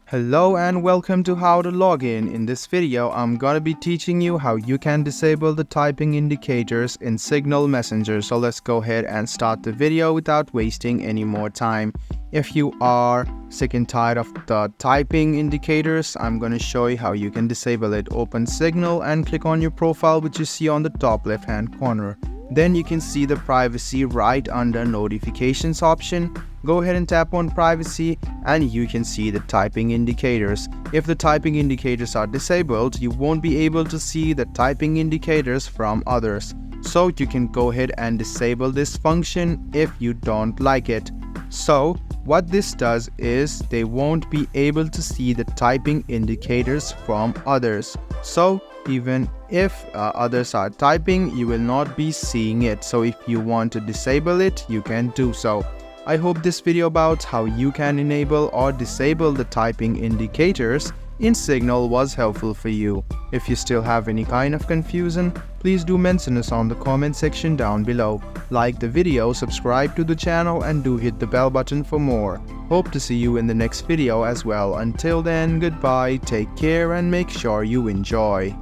Hello and welcome to How to Login. In this video, I'm gonna be teaching you how you can disable the typing indicators in Signal Messenger. So let's go ahead and start the video without wasting any more time. If you are sick and tired of the typing indicators, I'm gonna show you how you can disable it. Open Signal and click on your profile, which you see on the top left hand corner. Then you can see the privacy right under notifications option. Go ahead and tap on privacy and you can see the typing indicators. If the typing indicators are disabled, you won't be able to see the typing indicators from others. So you can go ahead and disable this function if you don't like it. So what this does is they won't be able to see the typing indicators from others. So even if others are typing, you will not be seeing it. So if you want to disable it, you can do so. I hope this video about how you can enable or disable the typing indicators in Signal was helpful for you. If you still have any kind of confusion, please do mention us on the comment section down below. Like the video, subscribe to the channel and do hit the bell button for more. Hope to see you in the next video as well. Until then, goodbye, take care and make sure you enjoy.